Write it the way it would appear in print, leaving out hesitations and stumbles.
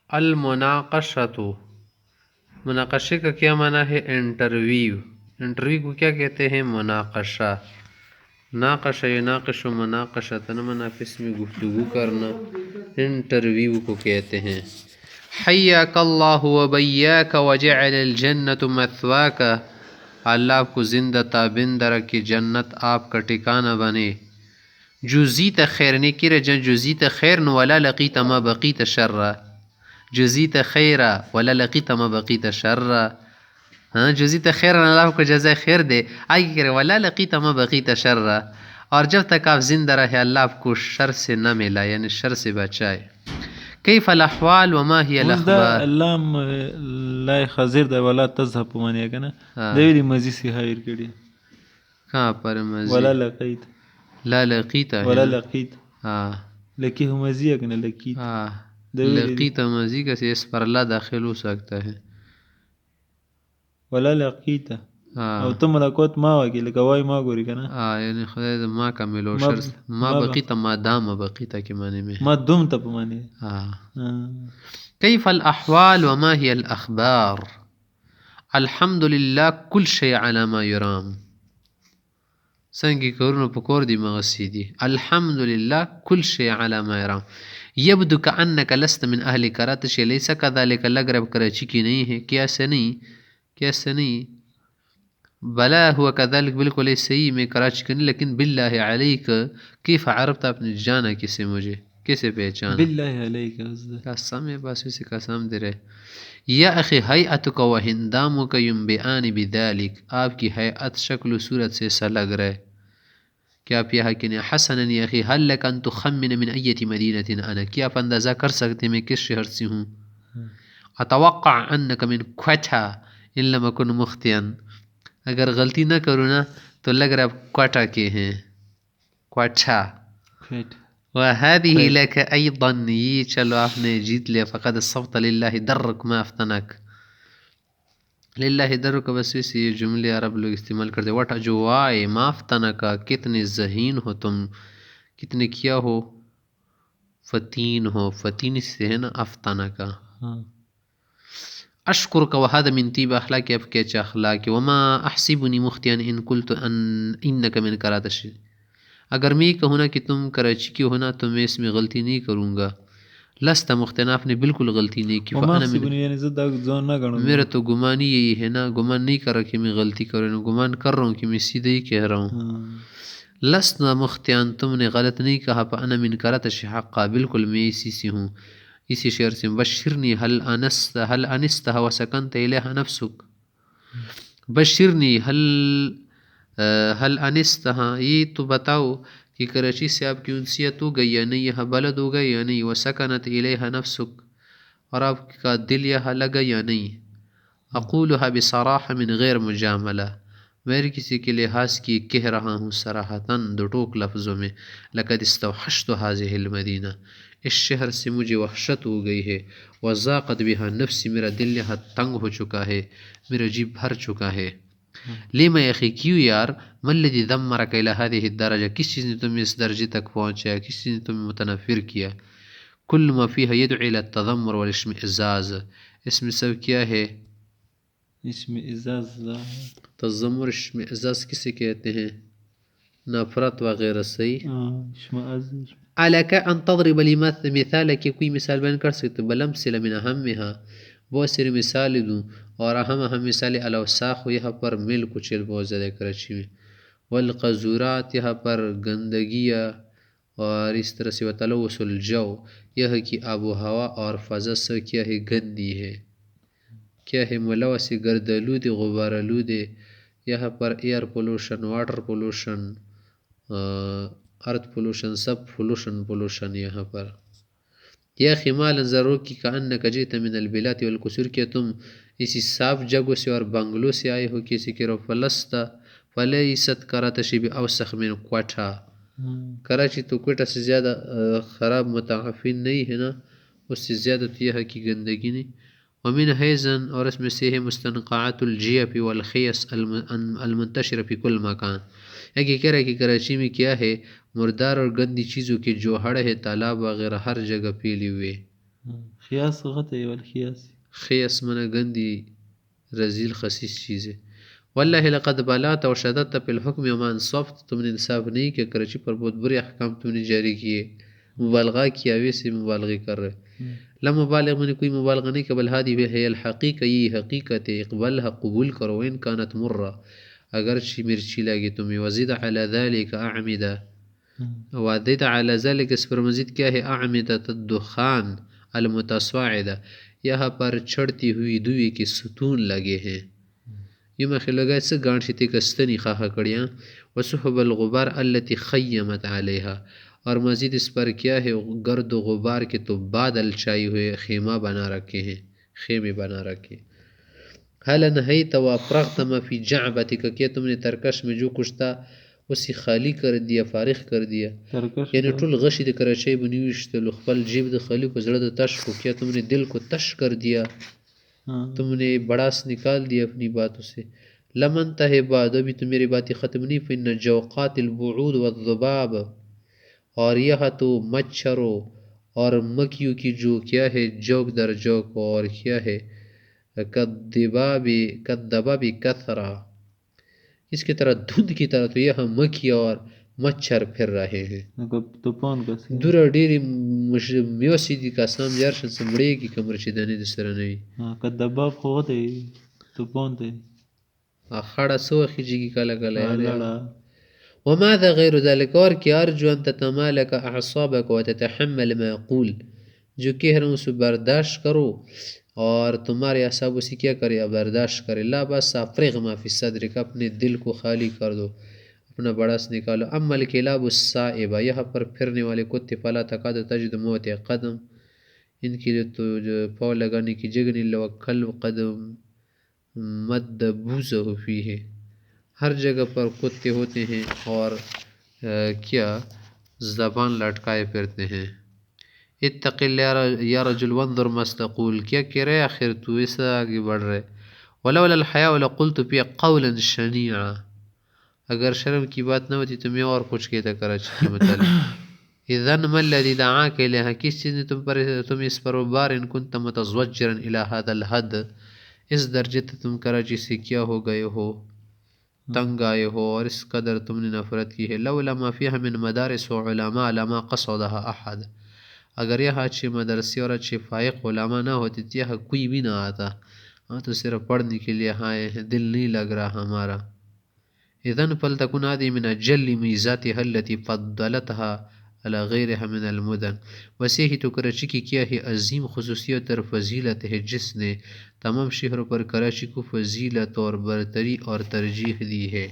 المناقشۃ، مناقشے کا کیا معنی ہے؟ انٹرویو. انٹرویو کو کیا کہتے ہیں؟ مناقشہ. ناقشہ یناقش مناقشۃ، منافس میں گفتگو کرنا انٹرویو کو کہتے ہیں. حیاک اللہ وبیاک وجعل الجنۃ مثواک، اللہ آپ کو زندہ تابندہ رکھے، جنت آپ کا ٹھکانہ بنے. جزیت خیر نیکی رجن جزیت خیر ولا لقیت ما بقیت شر، جزیت خیر ولا لقیت ما بقیت شر. ہاں جزیت خیر، اللہ کو جزائے خیر دے، آگے کرے ولا لقیت ما بقیت شر، اور جب تک آپ زندہ رہے اللہ آپ کو شر سے نہ ملا، یعنی شر سے بچائے. کیف الاحوال وما هي اوس دا الاخبار. لام لا خضر دا ولا تذهب په معنی کنه ہاں دا ویلی مزی سی حایر کړي کہاں پر مزید؟ ولا لقیت لا لقیتا ہے ولا نا. لقیت ہاں لکی ہو مزی کنه لقیت ہاں دا ویلی دی لقیتا مزید کا سے اس پر اللہ داخل ہو سکتا ہے. ولا لقیت ہاں او ته ملکوت ما واګی لکه وای ما ګوري کنه یعنی خدای دا ما کا ملو ما شر ما بقیتا ما دام بقیتا کے معنی میں. ما دوم ته په معنی. ہاں. کیف الاحوال وما هي الاخبار. الحمد للہ کل شیء علی ما یرام، سنگی کورونو پکور دی مغسی دی. الحمد للہ کل شیء علی ما یرام. یبدو کأنک لست من اہل کراتش، لیس کذالک، لگ رہا کراچی کی نہیں ہے، کیا ایسا نہیں، کیا ایسا نہیں. بلا ہوا کذالک، بالکل ایسے ہی میں کراچی کی نہیں، لیکن باللہ علیک کیف عرفت، آپ نے جانا کسے، مجھے کسے پہچانا. باللہ علیک قسم ہے بس اسی قسم دے رہے. یا اخی حیعتک و ہندامک ینبئان بذالک، آپ کی حیعت شکل و صورت سے ایسا لگ رہا ہے کہ آپ یہاں کی نہیں. حسنا یا اخی هل لک ان تخمن من ایت مدینۃ انا، کیا آپ اندازہ کر سکتے میں کس شہر سے ہوں. اتوقع انک من کوٹھا ان لم اکن مخطئا، اگر غلطی نہ کروں نا تو لگ رہا آپ کوٹا کے ہیں، کوٹھا. وهذه لك ايضا، یہ چلو آپ نے جیت لیا. فقد صبت للہ درک ما افتنک، للہ درک بس اسی یہ جملے عرب لوگ استعمال کرتے. وٹا جو وائے ما افتنکا، کتنے ذہین ہو تم، کتنے کیا ہو، فتین ہو، فتین سے ہے نا افتنکا. اشکرک وهذا من طیب اخلاق، اب کیا اچھا اخلاق. وما احسبنی مخطئا ان قلت انک من کراتش، اگر میں یہ کہوں نا کہ تم کراچی کی ہونا تو میں اس میں غلطی نہیں کروں گا. لست مختنا، آپ نے بالکل غلطی نہیں کی. وما فانا من، حسبنی یعنی زد ځان نه غنم. میرا تو گمان ہی یہی ہے نا، گمان نہیں کر رہا کہ میں غلطی کر رہا ہوں، گمان کر رہا ہوں کہ میں سیدھے ہی کہہ رہا ہوں. لست مختیان، تم نے غلط نہیں کہا. فانا من کراتش حقا، بالکل میں اسی سے ہوں، اسی شعر سے. بشرنی هل انست وسکنت الیہ نفسک، بشرنی هل انست، ہاں یہ تو بتاؤ کہ کراچی سے آپ کی انسیت ہو گئی یا نہیں، یہاں بلد ہو گئی یا نہیں. وسکنت الیہ نفسک، اور آپ کا دل یہاں لگا یا نہیں. اقولها بصراحہ من غیر مجاملہ، میں کسی کے لحاظ کی کہہ رہا ہوں صراحتاً، دو ٹوک لفظوں میں. لقد استوحشت هذه المدینہ، اس شہر سے مجھے وحشت ہو گئی ہے. وضاقت بها نفسی، میرا دل یہاں تنگ ہو چکا ہے، میرا جی بھر چکا ہے. لیما یخی، کیوں یار. ما الذی دمرک الی هذه الدرجہ، کس چیز نے تمہیں اس درجے تک پہنچایا، کس چیز نے تمہیں متنفر کیا. کل ما فیہا یدعو الی التذمر والاشمئزاز، اس میں سب کیا ہے؟ اشمئزاز. تذمر اشمئزاز کسے کہتے ہیں؟ نفرت وغیرہ. صحیح. اشمئز. علیک ان تضرب لی مثال، کہ کوئی مثال بیان کر سکتے. بلمثل من اہمها، بہت ساری مثال دوں، اور اہم مثال الاوساخ، یہاں پر میل کچیل بہت زیادہ کراچی میں. والقذورات، یہاں پر گندگیاں، اور اس طرح سے وتلوث الجو، یہ کی آب و ہوا اور فضا سے کیا ہے، گندی ہے. کیا ہے؟ ملوث، گردآلود، غبار آلود. یہاں پر air pollution, water pollution, earth pollution, سب پولوشن یہاں پر. یا خمال ضرور کی کانک جئت من البلاد والقصور، کیا تم اسی صاف جگہوں سے اور بنگلوں سے آئے ہو. کسی کے رو فلسطہ فلیست کراتشی باوسخ من کوٹھا، کراچی تو کوئٹہ سے زیادہ خراب متعفن نہیں ہے نا، اس سے زیادہ تو یہاں کی گندگی نہیں. ومن حیزن، اور اس میں سے ہے مستنقعات الجیف والخیس المنتشر فی کل مکان. ایک یہ کہہ رہا ہے کہ کراچی میں کیا ہے، مردار اور گندی چیزوں کے جوہڑ ہے، تالاب وغیرہ ہر جگہ پھیلے ہوئے. خیاس غط ہے والخیاس. خیس منع گندی رزیل خسیس چیزیں. واللہ لقد بلات و شددت فی الحکم وما انصفت، تم نے انصاف نہیں کیا، کراچی پر بہت برے احکام تم نے جاری کیے، مبالغہ کیا، ویسے مبالغے کر رہے. لا مبالغ میں نے کوئی مبالغہ نہیں کہ بل هذه ہے الحقیقہ، یہ حقیقت ہے، اقبلها قبول کرو، ان كانت مرہ، اگرچہ مرچی لگے تمہیں. وزید علی ذلك اعمدہ، وزید علی ذلك، اس پر مزید کیا ہے، اعمدۃ الدخان المتصاعدہ، یہاں پر چڑھتی ہوئی دوئی کے ستون لگے ہیں. یہ میں لگا اس سے گانٹ شتی کستنی خواہ کڑیاں. وصحب الغبار التي خیمت علیہا، اور مزید اس پر کیا ہے، گرد و غبار کے تو بادل چھائے ہوئے خیمہ بنا رکھے ہیں، خیمے بنا رکھے. حال انہیت و افرغت ما فی جعبتک، کیا تم نے ترکش میں جو کچھ تھا اسی خالی کر دیا، فارغ کر دیا. یعنی ټول غشی د کراچۍ بنیوشتلو، خپل جیب د خالی کو زړه د تش کو، کیا تم نے دل کو تش کر دیا، تم نے بڑاس نکال دیا اپنی باتوں سے. لمن تہ بعد، ابھی تو میری باتیں ختم نہیں. فن جوقات البعود والذباب، اور یہ تو مچھروں اور مکیوں کی جو کیا ہے جوک در جوک، اور کیا ہے کدباب کثرا، اس کی طرح دھند کی طرح تو یہاں مکھی اور مچھر پھر رہے ہیں. دورا ڈیری میوسی دی کا سام جارشن سے مڑے کی کمر چیدانی دی سر نوی کدباب خوغت ہے توپون تے خڑا سو خیجی کی کالا کالا یار. وماذا غیر ذلك، اور کیا، ارجو ان تتمالک اعصابک وتتحمل ما اقول، جو کہہ رہا ہوں اسے برداشت کرو اور تمہارے اعصاب اسی کیا کرے، برداشت کرے. لا بس افرغ ما فی صدرک، اپنے دل کو خالی کر دو، اپنا بڑاس نکالو. اما الکلاب السائبہ، یہاں پر پھرنے والے کتے، فلا تکاد تجد موت قدم، ان کے لیے تو جو پاؤں لگانے کی جگہ نہیں. لو کلب قدم مدبوزہ فیہ، ہر جگہ پر کتے ہوتے ہیں اور کیا زبان لٹکائے پھرتے ہیں. اتق اللہ یا رجل وانظر ما تقول، کیا کہہ رہے آخر تو ایسا آگے بڑھ رہے. ولولا الحیاء لقلت فی قولا شنیعا، اگر شرم کی بات نہ ہوتی تو میں اور کچھ کہتا کراچی کے متعلق. اذن ما الذی دعاک الیہا، کس چیز نے تم اس پر بار، ان کنت متزوجرا الی هذا الحد، اس درجے تم کراچی سے کیا ہو گئے ہو، تنگ آئے ہو، اور اس قدر تم نے نفرت کی ہے. لولا ما فیہا من مدارس و علماء لما قصدها احد، اگر یہاں اچھے مدرسے اور اچھے فائق علماء نہ ہوتے تو یہاں کوئی بھی نہ آتا. ہاں تو صرف پڑھنے کے لیے آئے ہیں، دل نہیں لگ رہا ہمارا. اذن فلتکن هذه من اجل میزاتها التي فضلتها على غیرها من المدن، ویسے ہی تو کراچی کی کیا ہے عظیم خصوصیت اور فضیلت ہے جس نے تمام شہروں پر کراچی کو فضیلت اور برتری اور ترجیح دی ہے.